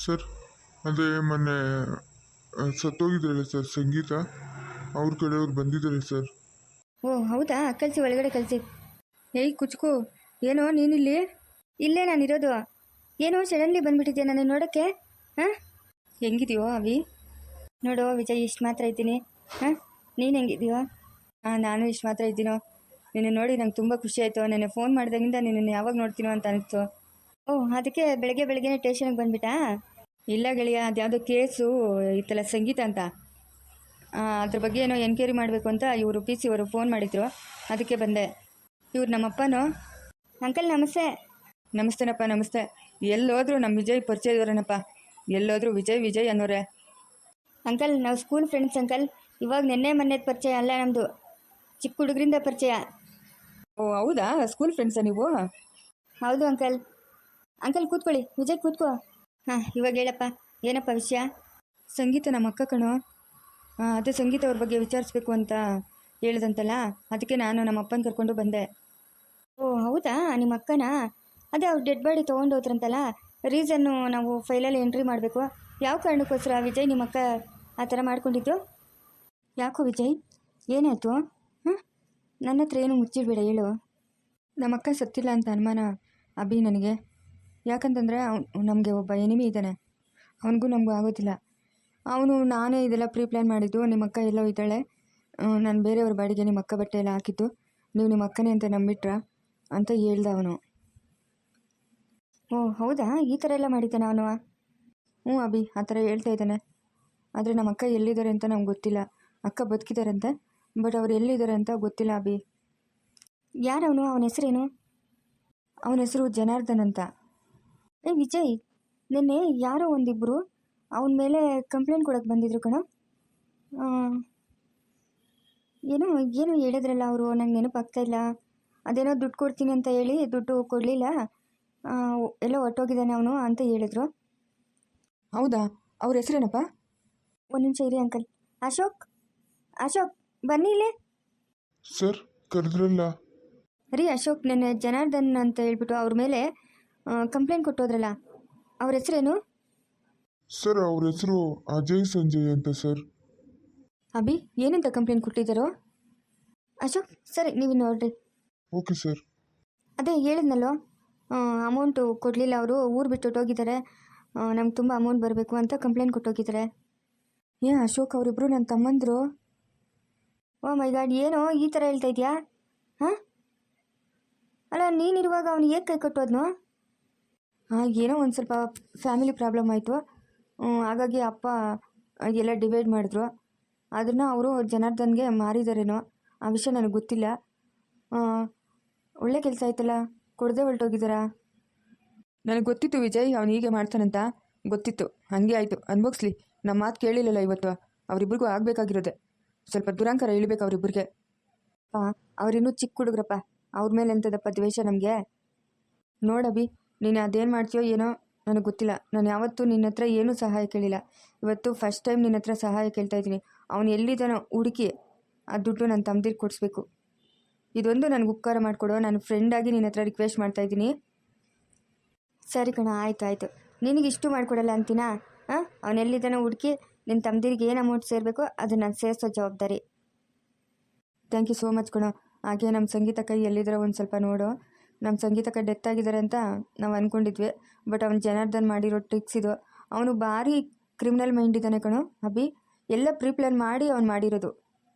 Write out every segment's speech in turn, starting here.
Sir ಅದೇ ಮೊನ್ನೆ ಸತ್ತೋಗಿದ್ರಲ್ಲ sir ಸಂಗೀತ ಅವ್ರ ಕಡೆಯವ್ರು ಬಂದಿದ್ದಾರೆ ಸರ್. ಓ ಹೌದಾ, ಕಳಿಸಿ ಒಳಗಡೆ ಕಳಿಸಿ. ಏಯ್ ಕುಚ್ಕು, ಏನೋ ನೀನಿಲ್ಲಿ? ಇಲ್ಲೇ ನಾನಿರೋದು. ಏನೋ ಸಡನ್ಲಿ ಬಂದ್ಬಿಟ್ಟಿದ್ಯಾ ನಾನು ನೋಡೋಕ್ಕೆ? ಹಾಂ, ಹೆಂಗಿದೆಯೋ ಅವಿ? ನೋಡೋ ವಿಜಯ್, ಇಷ್ಟು ಮಾತ್ರ ಇದ್ದೀನಿ. ಹಾಂ, ನೀನು ಹೆಂಗಿದೆಯೋ? ಹಾಂ, ನಾನು ಇಷ್ಟು ಮಾತ್ರ ಇದ್ದೀನೋ. ನಿನ್ನೆ ನೋಡಿ ನಂಗೆ ತುಂಬ ಖುಷಿ ಆಯಿತು. ನೆನ್ನೆ ಫೋನ್ ಮಾಡಿದಾಗಿಂದ ನಿನ್ನನ್ನು ಯಾವಾಗ ನೋಡ್ತೀನೋ ಅಂತ ಅನಿಸ್ತು. ಓಹ್, ಅದಕ್ಕೆ ಬೆಳಗ್ಗೆನೇ ಸ್ಟೇಷನ್ಗೆ ಬಂದುಬಿಟ್ಟಾ? ಇಲ್ಲ ಗೆಳೆಯ, ಅದ್ಯಾವುದೋ ಕೇಸು ಇತ್ತಲ್ಲ ಸಂಗೀತ ಅಂತ, ಅದ್ರ ಬಗ್ಗೆ ಏನೋ ಎನ್ಕ್ವೈರಿ ಮಾಡಬೇಕು ಅಂತ ಇವರು ಪಿ ಸಿ ಅವರು ಫೋನ್ ಮಾಡಿದ್ರು, ಅದಕ್ಕೆ ಬಂದೆ. ಇವ್ರು ನಮ್ಮಪ್ಪನೋ? ಅಂಕಲ್ ನಮಸ್ತೆ. ನಮಸ್ತೆನಪ್ಪ, ನಮಸ್ತೆ. ಎಲ್ಲೋದ್ರು ನಮ್ಮ ವಿಜಯ್ ಪರಿಚಯ ಇದ್ದವರೇನಪ್ಪ, ಎಲ್ಲೋದ್ರು ವಿಜಯ್ ವಿಜಯ್ ಅನ್ನೋರೆ. ಅಂಕಲ್ ನಾವು ಸ್ಕೂಲ್ ಫ್ರೆಂಡ್ಸ್ ಅಂಕಲ್. ಇವಾಗ ನೆನ್ನೆ ಮೊನ್ನೆದ ಪರಿಚಯ ಅಲ್ಲ ನಮ್ಮದು, ಚಿಕ್ಕ ಹುಡುಗರಿಂದ ಪರಿಚಯ. ಓ ಹೌದಾ, ಸ್ಕೂಲ್ ಫ್ರೆಂಡ್ಸಾ ನೀವು? ಹೌದು ಅಂಕಲ್. ಅಂಕಲ್ ಕೂತ್ಕೊಳ್ಳಿ, ವಿಜಯ್ ಕೂತ್ಕೋ. ಹಾಂ, ಇವಾಗ ಹೇಳಪ್ಪ, ಏನಪ್ಪ ವಿಷಯ? ಸಂಗೀತ ನಮ್ಮ ಅಕ್ಕ ಕಣೋ. ಅದೇ ಸಂಗೀತ ಅವ್ರ ಬಗ್ಗೆ ವಿಚಾರಿಸ್ಬೇಕು ಅಂತ ಹೇಳ್ದಂತಲ್ಲ, ಅದಕ್ಕೆ ನಾನು ನಮ್ಮ ಅಪ್ಪನ ಕರ್ಕೊಂಡು ಬಂದೆ. ಓ ಹೌದಾ, ನಿಮ್ಮ ಅಕ್ಕನಾ? ಅದೇ ಅವ್ರು ಡೆಡ್ ಬಾಡಿ ತೊಗೊಂಡೋದ್ರಂತಲ್ಲ, ರೀಸನ್ನು ನಾವು ಫೈಲಲ್ಲಿ ಎಂಟ್ರಿ ಮಾಡಬೇಕು. ಯಾವ ಕಾರಣಕ್ಕೋಸ್ಕರ ವಿಜಯ್ ನಿಮ್ಮ ಅಕ್ಕ ಆ ಥರ ಮಾಡ್ಕೊಂಡಿದ್ದು? ಯಾಕೋ ವಿಜಯ್, ಏನಾಯಿತು? ಹಾಂ, ನನ್ನ ಹತ್ರ ಏನು ಮುಚ್ಚಿಡ್ಬೇಡ, ಹೇಳು. ನಮ್ಮ ಅಕ್ಕ ಸತ್ತಿಲ್ಲ ಅಂತ ಅನುಮಾನ ಅಭಿ ನನಗೆ. ಯಾಕಂತಂದರೆ ನಮಗೆ ಒಬ್ಬ ಎನಿಮಿ ಇದ್ದಾನೆ, ಅವನಿಗೂ ನಮಗೂ ಆಗೋದಿಲ್ಲ. ನಾನೇ ಇದೆಲ್ಲ ಪ್ರೀ ಪ್ಲ್ಯಾನ್ ಮಾಡಿದ್ದು. ನಿಮ್ಮ ಅಕ್ಕ ಎಲ್ಲೋ ಇದ್ದಾಳೆ, ನಾನು ಬೇರೆಯವ್ರ ಬಾಡಿಗೆ ನಿಮ್ಮ ಅಕ್ಕ ಬಟ್ಟೆ ಎಲ್ಲ ಹಾಕಿದ್ದು, ನೀವು ನಿಮ್ಮ ಅಕ್ಕನೇ ಅಂತ ನಂಬಿಟ್ರ ಅಂತ ಹೇಳ್ದ ಅವನು. ಓ ಹೌದಾ, ಈ ಥರ ಎಲ್ಲ ಮಾಡಿದ್ದಾನೆ ಅವನು? ಹ್ಞೂ ಅಭಿ, ಆ ಥರ ಹೇಳ್ತಾ ಇದ್ದಾನೆ. ಆದರೆ ನಮ್ಮ ಅಕ್ಕ ಎಲ್ಲಿದ್ದಾರೆ ಅಂತ ನಮ್ಗೆ ಗೊತ್ತಿಲ್ಲ. ಅಕ್ಕ ಬದುಕಿದಾರಂತೆ, ಬಟ್ ಅವ್ರು ಎಲ್ಲಿದ್ದಾರೆ ಅಂತ ಗೊತ್ತಿಲ್ಲ ಅಭಿ. ಯಾರವನು? ಅವನ ಹೆಸರೇನು? ಅವನ ಹೆಸರು ಜನಾರ್ದನ್ ಅಂತ. ಏ ವಿಜಯ್, ನಿನ್ನೆ ಯಾರೋ ಒಂದಿಬ್ಬರು ಅವನ ಮೇಲೆ ಕಂಪ್ಲೇಂಟ್ ಕೊಡೋಕ್ಕೆ ಬಂದಿದ್ರು ಕಣೋ. ಏನೋ ಏನೋ ಹೇಳಿದ್ರಲ್ಲ ಅವರು, ನಂಗೆ ನೆನಪಾಗ್ತಾಯಿಲ್ಲ. ಅದೇನೋ ದುಡ್ಡು ಕೊಡ್ತೀನಿ ಅಂತ ಹೇಳಿ ದುಡ್ಡು ಕೊಡಲಿಲ್ಲ, ಎಲ್ಲೋ ಹೊಟ್ಟೋಗಿದ್ದಾನೆ ಅವನು ಅಂತ ಹೇಳಿದ್ರು. ಹೌದಾ, ಅವ್ರ ಹೆಸರೇನಪ್ಪ? ಒಂದು ನಿಮಿಷ ಇರಿ ಅಂಕಲ್. ಅಶೋಕ್, ಅಶೋಕ್ ಬನ್ನಿ ಇಲ್ಲೇ. ಸರ್ ಕರೆದ್ರಲ್ಲ? ರೀ ಅಶೋಕ್, ನೆನ್ನೆ ಜನಾರ್ದನ್ ಅಂತ ಹೇಳ್ಬಿಟ್ಟು ಅವ್ರ ಮೇಲೆ ಕಂಪ್ಲೇಂಟ್ ಕೊಟ್ಟೋದ್ರಲ್ಲ, ಅವ್ರ ಹೆಸರೇನು? ಸರ್ ಅವ್ರ ಹೆಸರು ಅಜಯ್ ಸಂಜಯ್ ಅಂತ ಸರ್. ಅಭಿ, ಏನಂತ ಕಂಪ್ಲೇಂಟ್ ಕೊಟ್ಟಿದ್ದಾರೋ? ಅಶೋಕ್ ಸರಿ, ನೀವು ನೋಡ್ರಿ. Okay sir. ಅದೇ ಹೇಳಿದ್ನಲ್ಲೋ, ಅಮೌಂಟು ಕೊಡಲಿಲ್ಲ, ಅವರು ಊರು ಬಿಟ್ಟು ಹೊಟ್ಟೋಗಿದ್ದಾರೆ, ನಮ್ಗೆ ತುಂಬ ಅಮೌಂಟ್ ಬರಬೇಕು ಅಂತ ಕಂಪ್ಲೇಂಟ್ ಕೊಟ್ಟೋಗಿದ್ದಾರೆ. ಅಶೋಕ್, ಅವರಿಬ್ಬರು ನನ್ನ ತಮ್ಮಂದರು. ಓ ಮೈ ಗಾಡ್, ಏನೋ ಈ ಥರ ಹೇಳ್ತಾ ಇದೆಯಾ? ಹಾಂ, ಅಲ್ಲ ನೀನಿರುವಾಗ ಅವನು ಹೇಗೆ ಕೈ ಕೊಟ್ಟೋದ್ನು? ಏನೋ ಒಂದು ಸ್ವಲ್ಪ ಫ್ಯಾಮಿಲಿ ಪ್ರಾಬ್ಲಮ್ ಆಯಿತು, ಹಾಗಾಗಿ ಅಪ್ಪ ಎಲ್ಲ ಡಿವೈಡ್ ಮಾಡಿದ್ರು. ಅದನ್ನು ಅವರು ಜನಾರ್ದನ್ಗೆ ಮಾರಿದಾರೇನೋ, ಆ ವಿಷಯ ನನಗೆ ಗೊತ್ತಿಲ್ಲ. ಒಳ್ಳೆ ಕೆಲಸ ಆಯ್ತಲ್ಲ, ಕೊಡದೆ ಹೊರಟೋಗಿದ್ದಾರಾ? ನನಗೆ ಗೊತ್ತಿತ್ತು ವಿಜಯ್ ಅವನು ಹೀಗೆ ಮಾಡ್ತಾನಂತ, ಗೊತ್ತಿತ್ತು. ಹಾಗೆ ಆಯಿತು, ಅನ್ಭೋಗಿಸ್ಲಿ. ನಮ್ಮ ಮಾತು ಕೇಳಿಲ್ಲಲ್ಲ ಇವತ್ತು. ಅವರಿಬ್ಬರಿಗೂ ಆಗಬೇಕಾಗಿರೋದೆ, ಸ್ವಲ್ಪ ದುರಂಕಾರ ಇಳಿಬೇಕು ಅವರಿಬ್ಬರಿಗೆ. ಅವರಿನ್ನೂ ಚಿಕ್ಕ ಹುಡುಗ್ರಪ್ಪ, ಅವ್ರ ಮೇಲೆ ಎಂಥದಪ್ಪ ದ್ವೇಷ ನಮಗೆ? ನೋಡಬಿ, ನೀನು ಅದೇನು ಮಾಡ್ತೀಯೋ ಏನೋ ನನಗೆ ಗೊತ್ತಿಲ್ಲ. ನಾನು ಯಾವತ್ತೂ ನಿನ್ನ ಹತ್ರ ಏನೂ ಸಹಾಯ ಕೇಳಿಲ್ಲ, ಇವತ್ತು ಫಸ್ಟ್ ಟೈಮ್ ನಿನ್ನ ಹತ್ರ ಸಹಾಯ ಕೇಳ್ತಾ ಇದ್ದೀನಿ. ಅವನು ಎಲ್ಲಿದ್ದಾನೋ ಹುಡುಕಿ ಆ ದುಡ್ಡು ನನ್ನ ತಮ್ಮದಿರಿಗೆ ಕೊಡಿಸ್ಬೇಕು. ಇದೊಂದು ನನಗೆ ಉಪಕಾರ ಮಾಡಿಕೊಡು, ನಾನು ಫ್ರೆಂಡಾಗಿ ನಿನ್ನ ಹತ್ರ ರಿಕ್ವೆಸ್ಟ್ ಮಾಡ್ತಾಯಿದ್ದೀನಿ. ಸರಿ ಕಣ, ಆಯಿತು. ನಿನಗಿಷ್ಟು ಮಾಡಿಕೊಡಲ್ಲ ಅಂತೀನಾ? ಅವನೆಲ್ಲಿದ್ದಾನೋ ಹುಡುಕಿ ನಿನ್ನ ತಮ್ಮದಿರಿಗೆ ಏನು ಅಮೌಂಟ್ ಸೇರಬೇಕು ಅದನ್ನು ನಾನು ಸೇರಿಸೋ ಜವಾಬ್ದಾರಿ. ಥ್ಯಾಂಕ್ ಯು ಸೋ ಮಚ್ ಕಣೋ. ಹಾಗೆ ನಮ್ಮ ಸಂಗೀತ ಕೈ ಎಲ್ಲಿದ್ದಾರೋ ಒಂದು ಸ್ವಲ್ಪ ನೋಡು. ನಮ್ಮ ಸಂಗೀತಕ್ಕೆ ಡೆತ್ ಆಗಿದ್ದಾರೆ ಅಂತ ನಾವು ಅಂದ್ಕೊಂಡಿದ್ವಿ, ಬಟ್ ಅವನು ಜನಾರ್ದನ್ ಮಾಡಿರೋ ಟ್ರಿಕ್ಸ್ ಇದು. ಅವನು ಭಾರಿ ಕ್ರಿಮಿನಲ್ ಮೈಂಡ್ ಇದ್ದಾನೆ ಕಣೋ ಅಭಿ. ಎಲ್ಲ ಪ್ರೀ ಪ್ಲ್ಯಾನ್ ಮಾಡಿ ಅವ್ನು ಮಾಡಿರೋದು.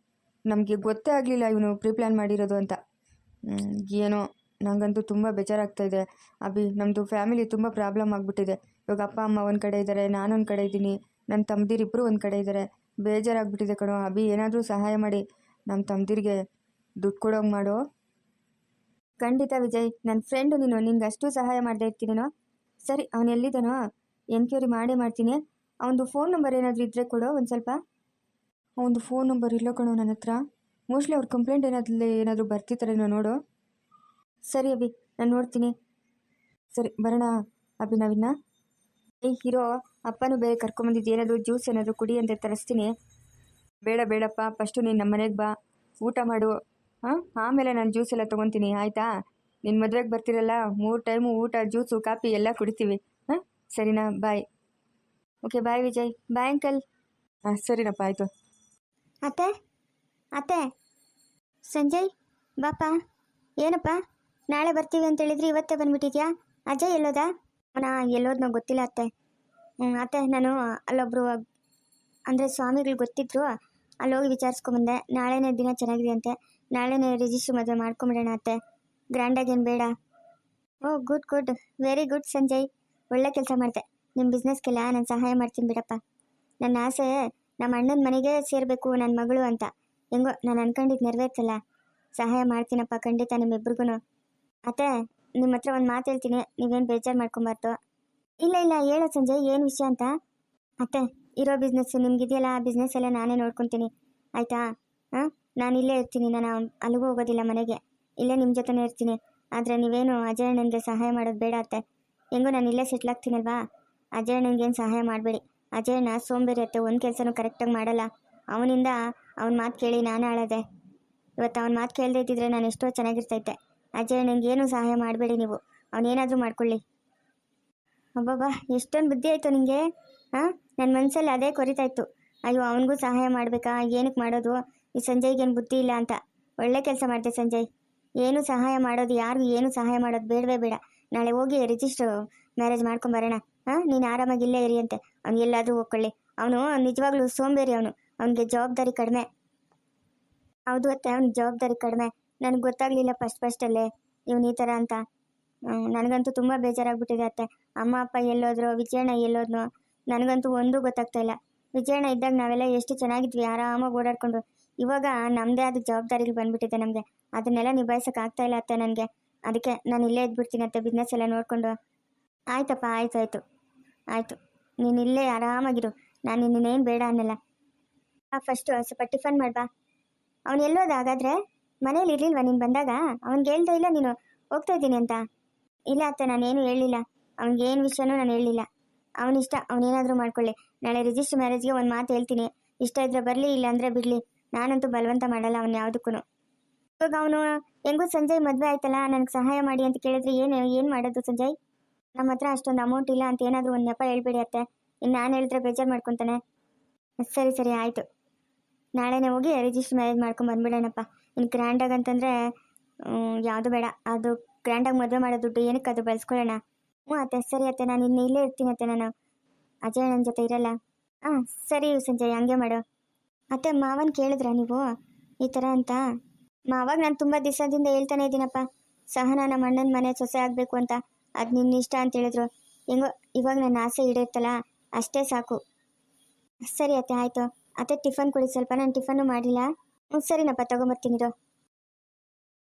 ನಮಗೆ ಗೊತ್ತೇ ಆಗಲಿಲ್ಲ ಇವನು ಪ್ರೀ ಪ್ಲ್ಯಾನ್ ಮಾಡಿರೋದು ಅಂತ. ಏನೋ ನನಗಂತೂ ತುಂಬ ಬೇಜಾರಾಗ್ತಾಯಿದೆ ಅಭಿ. ನಮ್ಮದು ಫ್ಯಾಮಿಲಿ ತುಂಬ ಪ್ರಾಬ್ಲಮ್ ಆಗಿಬಿಟ್ಟಿದೆ. ಇವಾಗ ಅಪ್ಪ ಅಮ್ಮ ಒಂದು ಕಡೆ ಇದ್ದಾರೆ, ನಾನೊಂದು ಕಡೆ ಇದ್ದೀನಿ, ನನ್ನ ತಮ್ಮದಿರಿಬ್ಬರು ಒಂದು ಕಡೆ ಇದ್ದಾರೆ. ಬೇಜಾರಾಗ್ಬಿಟ್ಟಿದೆ ಕಣೋ ಅಭಿ. ಏನಾದರೂ ಸಹಾಯ ಮಾಡಿ ನಮ್ಮ ತಮ್ಮದಿರಿಗೆ ದುಡ್ಡು ಕೊಡೋಂಗೆ ಮಾಡು. ಖಂಡಿತ ವಿಜಯ್, ನನ್ನ ಫ್ರೆಂಡು ನೀನು, ನಿನ್ಗೆ ಅಷ್ಟು ಸಹಾಯ ಮಾಡದೇ ಇರ್ತೀನೇನೋ. ಸರಿ, ಅವನು ಎಲ್ಲಿದ್ದಾನೋ ಎನ್ಕ್ವೈರಿ ಮಾಡೇ ಮಾಡ್ತೀನಿ. ಅವನದು ಫೋನ್ ನಂಬರ್ ಏನಾದರೂ ಇದ್ದರೆ ಕೊಡೋ ಒಂದು ಸ್ವಲ್ಪ. ಅವನದು ಫೋನ್ ನಂಬರ್ ಇಲ್ಲ ಕಣೋ ನನ್ನ ಹತ್ರ. ಮೋಸ್ಟ್ಲಿ ಅವ್ರ ಕಂಪ್ಲೇಂಟ್ ಏನಾದರೂ ಬರ್ತಿರ್ತಾರೇನೋ ನೋಡು. ಸರಿ ಅಭಿ, ನಾನು ನೋಡ್ತೀನಿ. ಸರಿ ಬರೋಣ ಅಭಿ ನಾವಿನ್ನ. ಹೀರೋ, ಅಪ್ಪನೂ ಬೇರೆ ಕರ್ಕೊಂಬಂದಿದ್ದು, ಏನಾದರೂ ಜ್ಯೂಸ್ ಏನಾದರೂ ಕುಡಿ ಅಂತ ತರಿಸ್ತೀನಿ. ಬೇಡಪ್ಪ, ಫಸ್ಟು ನೀನು ನಮ್ಮ ಮನೆಗೆ ಬಾ, ಊಟ ಮಾಡು. ಆಮೇಲೆ ನಾನು ಜ್ಯೂಸ್ ಎಲ್ಲ ತೊಗೊತೀನಿ, ಆಯಿತಾ? ನಿನ್ನ ಮದುವೆಗೆ ಬರ್ತಿರಲ್ಲ, 3 ಟೈಮು ಊಟ, ಜ್ಯೂಸು, ಕಾಫಿ ಎಲ್ಲ ಕುಡಿತೀವಿ. ಸರಿನಾ? Bye. Okay bye Vijay, bye uncle. ಹಾಂ ಸರಿನಪ್ಪ ಆಯಿತು. ಅತ್ತೆ ಅತ್ತೆ, ಸಂಜಯ್ ಬಾಪ. ಏನಪ್ಪ ನಾಳೆ ಬರ್ತೀವಿ ಅಂತ ಹೇಳಿದ್ರಿ, ಇವತ್ತೇ ಬಂದ್ಬಿಟ್ಟಿದ್ಯಾ? ಅಜಯ್ ಎಲ್ಲೋದ? ಎಲ್ಲೋದ್ನೋ ಗೊತ್ತಿಲ್ಲ ಅತ್ತೆ. ಅತ್ತೆ ನಾನು ಅಲ್ಲೊಬ್ರು ಅಂದರೆ ಸ್ವಾಮಿಗಳು ಗೊತ್ತಿದ್ರು, ಅಲ್ಲೋಗಿ ವಿಚಾರಿಸ್ಕೊಂಬಂದೆ. ನಾಳೆನೇ ದಿನ ಚೆನ್ನಾಗಿದೆ ಅಂತೆ, ನಾಳೆನೇ ರಿಜಿಸ್ಟ್ರ್ ಮದುವೆ ಮಾಡ್ಕೊಂಬಿಡೋಣ ಅತ್ತೆ, ಗ್ರ್ಯಾಂಡಾಗೇನು ಬೇಡ. Oh good good, very good Sanjay, ಒಳ್ಳೆ ಕೆಲಸ ಮಾಡಿದೆ. ನಿಮ್ಮ ಬಿಸ್ನೆಸ್ಗೆಲ್ಲ ನಾನು ಸಹಾಯ ಮಾಡ್ತೀನಿ ಬಿಡಪ್ಪ. ನನ್ನ ಆಸೆ ನಮ್ಮ ಅಣ್ಣನ ಮನೆಗೆ ಸೇರಬೇಕು ನನ್ನ ಮಗಳು ಅಂತ. ಹೆಂಗೋ ನಾನು ಅನ್ಕೊಂಡಿದ್ದು ನೆರವೇರ್ತಲ್ಲ, ಸಹಾಯ ಮಾಡ್ತೀನಪ್ಪ ಖಂಡಿತ ನಿಮ್ಮಿಬ್ರಿಗೂ. ಅತ್ತೆ ನಿಮ್ಮ ಹತ್ರ ಒಂದು ಮಾತು ಹೇಳ್ತೀನಿ, ನೀವೇನು ಬೇಜಾರು ಮಾಡ್ಕೊಬಾರ್ದು. ಇಲ್ಲ ಇಲ್ಲ ಹೇಳೋ ಸಂಜಯ್, ಏನು ವಿಷಯ ಅಂತ? ಅತ್ತೆ ಇರೋ ಬಿಸ್ನೆಸ್ಸು ನಿಮ್ಗಿದೆಯಲ್ಲ, ಆ ಬಿಸ್ನೆಸ್ ಎಲ್ಲ ನಾನೇ ನೋಡ್ಕೊತೀನಿ ಆಯಿತಾ? ಹಾಂ, ನಾನು ಇಲ್ಲೇ ಇರ್ತೀನಿ, ನಾನು ಅಲ್ಲಿಗೂ ಹೋಗೋದಿಲ್ಲ ಮನೆಗೆ, ಇಲ್ಲೇ ನಿಮ್ಮ ಜೊತೆನೇ ಇರ್ತೀನಿ. ಆದರೆ ನೀವೇನು ಅಜಯ್ ಅಣ್ಣನಿಗೆ ಸಹಾಯ ಮಾಡೋದು ಬೇಡ ಅತ್ತೆ. ಹೆಂಗೋ ನಾನು ಇಲ್ಲೇ ಸೆಟ್ಲ್ ಆಗ್ತೀನಲ್ವಾ, ಅಜಯ್ ಅಣ್ಣನಿಗೇನು ಸಹಾಯ ಮಾಡಬೇಡಿ. ಅಜಯಣ್ಣ ಸೋಂಬೇರಿ ಅತ್ತೆ, ಒಂದು ಕೆಲಸನೂ ಕರೆಕ್ಟಾಗಿ ಮಾಡಲ್ಲ. ಅವನಿಂದ ಅವನ ಮಾತು ಕೇಳಿ ನಾನು ಆಳದೆ. ಇವತ್ತು ಅವನ ಮಾತು ಕೇಳದೇ ಇದ್ದಿದ್ರೆ ನಾನು ಎಷ್ಟೋ ಚೆನ್ನಾಗಿರ್ತೈತೆ. ಅಜಯ್ ನನಗೇನು ಸಹಾಯ ಮಾಡಬೇಡಿ ನೀವು, ಅವನೇನಾದರೂ ಮಾಡ್ಕೊಳ್ಳಿ. ಅಬ್ಬಬ್ಬಾ ಎಷ್ಟೊಂದು ಬುದ್ಧಿ ಆಯಿತು ನಿನಗೆ. ಹಾಂ, ನನ್ನ ಮನಸ್ಸಲ್ಲಿ ಅದೇ ಕೊರಿತಾಯಿತ್ತು, ಅಯ್ಯೋ ಅವನಿಗೂ ಸಹಾಯ ಮಾಡಬೇಕಾ, ಏನಕ್ಕೆ ಮಾಡೋದು, ಈ ಸಂಜಯ್ಗೇನು ಬುದ್ಧಿ ಇಲ್ಲ ಅಂತ. ಒಳ್ಳೆ ಕೆಲಸ ಮಾಡಿದೆ ಸಂಜಯ್. ಏನು ಸಹಾಯ ಮಾಡೋದು, ಯಾರಿಗೂ ಏನು ಸಹಾಯ ಮಾಡೋದು ಬೇಡವೇ ಬೇಡ. ನಾಳೆ ಹೋಗಿ ರಿಜಿಸ್ಟ್ರ್ ಮ್ಯಾರೇಜ್ ಮಾಡ್ಕೊಂಬರೋಣ. ಹಾಂ, ನೀನು ಆರಾಮಾಗಿ ಇಲ್ಲೇ ಇರಿ ಅಂತೆ, ಅವ್ನು ಎಲ್ಲಾದರೂ ಹೋಗ್ಕೊಳ್ಳಿ. ಅವನು ನಿಜವಾಗ್ಲೂ ಸೋಂಬೇರಿ, ಅವನಿಗೆ ಜವಾಬ್ದಾರಿ ಕಡಿಮೆ. ಹೌದು ಅತ್ತೆ, ಅವ್ನಿಗೆ ಜವಾಬ್ದಾರಿ ಕಡಿಮೆ. ನನಗೆ ಗೊತ್ತಾಗಲಿಲ್ಲ ಫಸ್ಟಲ್ಲೇ ಇವನು ಈ ಥರ ಅಂತ. ನನಗಂತೂ ತುಂಬ ಬೇಜಾರಾಗ್ಬಿಟ್ಟಿದೆ ಅತ್ತೆ. ಅಮ್ಮ ಅಪ್ಪ ಎಲ್ಲೋದ್ರು, ವಿಜಯಣ್ಣ ಎಲ್ಲೋದ್ನೋ, ನನಗಂತೂ ಒಂದೂ ಗೊತ್ತಾಗ್ತಾ ಇಲ್ಲ. ವಿಜಯಣ್ಣ ಇದ್ದಾಗ ನಾವೆಲ್ಲ ಎಷ್ಟು ಚೆನ್ನಾಗಿದ್ವಿ, ಆರಾಮಾಗಿ ಓಡಾಡ್ಕೊಂಡು. ಇವಾಗ ನಮ್ಮದೇ ಆದ ಜವಾಬ್ದಾರಿಗಳು ಬಂದ್ಬಿಟ್ಟಿದೆ ನಮಗೆ, ಅದನ್ನೆಲ್ಲ ನಿಭಾಯಿಸೋಕೆ ಆಗ್ತಾ ಇಲ್ಲ ಅತ್ತೆ ನನಗೆ. ಅದಕ್ಕೆ ನಾನು ಇಲ್ಲೇ ಇದ್ಬಿಡ್ತೀನಿ ಅತ್ತೆ, ಬಿಸ್ನೆಸ್ ಎಲ್ಲ ನೋಡಿಕೊಂಡು. ಆಯ್ತಪ್ಪ, ಆಯಿತು, ನೀನು ಇಲ್ಲೇ ಆರಾಮಾಗಿರು, ನಾನು ನಿನ್ನೇನು ಬೇಡ ಅನ್ನಲ್ಲ. ಫಸ್ಟು ಸ್ವಲ್ಪ ಟಿಫನ್ ಮಾಡ್ಬಾ. ಅವನು ಎಲ್ಲೋದ ಹಾಗಾದರೆ? ಮನೇಲಿ ಇರಲಿಲ್ವಾ ನೀನು ಬಂದಾಗ? ಅವ್ನಿಗೆ ಹೇಳ್ತಾ ಇಲ್ಲ ನೀನು ಹೋಗ್ತಾ ಇದ್ದೀನಿ ಅಂತ? ಇಲ್ಲ ಅತ್ತೆ, ನಾನೇನು ಹೇಳಿಲ್ಲ, ಅವ್ನಿಗೇನು ವಿಷಯನೂ ನಾನು ಹೇಳಿಲ್ಲ. ಅವನಿಷ್ಟ, ಅವನೇನಾದರೂ ಮಾಡ್ಕೊಳ್ಳಿ. ನಾಳೆ ರಿಜಿಸ್ಟ್ರ್ ಮ್ಯಾರೇಜ್ಗೆ ಒಂದು ಮಾತು ಹೇಳ್ತೀನಿ, ಇಷ್ಟ ಇದ್ರೆ ಬರಲಿ, ಇಲ್ಲ ಅಂದರೆ ಬಿಡಲಿ. ನಾನಂತೂ ಬಲವಂತ ಮಾಡಲ್ಲ ಅವನು ಯಾವುದಕ್ಕೂ. ಇವಾಗ ಅವನು ಹೆಂಗೂ ಸಂಜಯ್ ಮದುವೆ ಆಯ್ತಲ್ಲ, ನನಗೆ ಸಹಾಯ ಮಾಡಿ ಅಂತ ಕೇಳಿದ್ರೆ ಏನು ಮಾಡೋದು ಸಂಜಯ್? ನಮ್ಮ ಹತ್ರ ಅಷ್ಟೊಂದು ಅಮೌಂಟ್ ಇಲ್ಲ ಅಂತ ಏನಾದರೂ ಒಂದು ನೆಪ ಹೇಳ್ಬೇಡಿ ಅತ್ತೆ, ಇನ್ನು ನಾನು ಹೇಳಿದ್ರೆ ಬೇಜಾರು ಮಾಡ್ಕೊತಾನೆ. ಸರಿ ಆಯಿತು, ನಾಳೆನೇ ಹೋಗಿ ರಿಜಿಸ್ಟ್ರ್ ಮ್ಯಾರೇಜ್ ಮಾಡ್ಕೊಂಡು ಬಂದ್ಬಿಡೋಣಪ್ಪ. ಇನ್ನು ಗ್ರ್ಯಾಂಡಾಗಿ ಅಂತಂದರೆ ಯಾವುದು ಬೇಡ, ಅದು ಗ್ರ್ಯಾಂಡಾಗಿ ಮದುವೆ ಮಾಡೋ ದುಡ್ಡು ಏನಕ್ಕೆ ಅದು ಬಳಸ್ಕೊಳ್ಳೋಣ. ಅತ್ತೆ ಸರಿ ಅತ್ತೆ, ನಾನು ಇನ್ನು ಇಲ್ಲೇ ಇರ್ತೀನಿ ಅತ್ತೆ, ನಾನು ಅಜಯ್ ನನ್ನ ಜೊತೆ ಇರಲ್ಲ. ಹಾಂ ಸರಿ ಸಂಜಯ್, ಹಂಗೆ ಮಾಡು. ಅತ್ತೆ ಮಾವನ್ ಕೇಳಿದ್ರಾ ನೀವು ಈ ಥರ ಅಂತ? ಮಾವಾಗ ನಾನು ತುಂಬ ದಿವಸದಿಂದ ಹೇಳ್ತಾನೆ ಇದ್ದೀನಪ್ಪ, ಸಹನಾ ನಮ್ಮ ಅಣ್ಣನ ಮನೆ ಸೊಸೆ ಆಗಬೇಕು ಅಂತ. ಅದು ನಿನ್ನ ಇಷ್ಟ ಅಂತ ಹೇಳಿದ್ರು. ಹೆಂಗೋ ಇವಾಗ ನನ್ನ ಆಸೆ ಈಡೇರ್ತಲ್ಲ, ಅಷ್ಟೇ ಸಾಕು. ಸರಿ ಅತ್ತೆ ಆಯಿತು. ಅತ್ತೆ ಟಿಫನ್ ಕೊಡಿ ಸ್ವಲ್ಪ, ನಾನು ಟಿಫನ್ನು ಮಾಡಿಲ್ಲ. ಸರಿನಪ್ಪ, ತೊಗೊಂಬರ್ತೀನಿರು.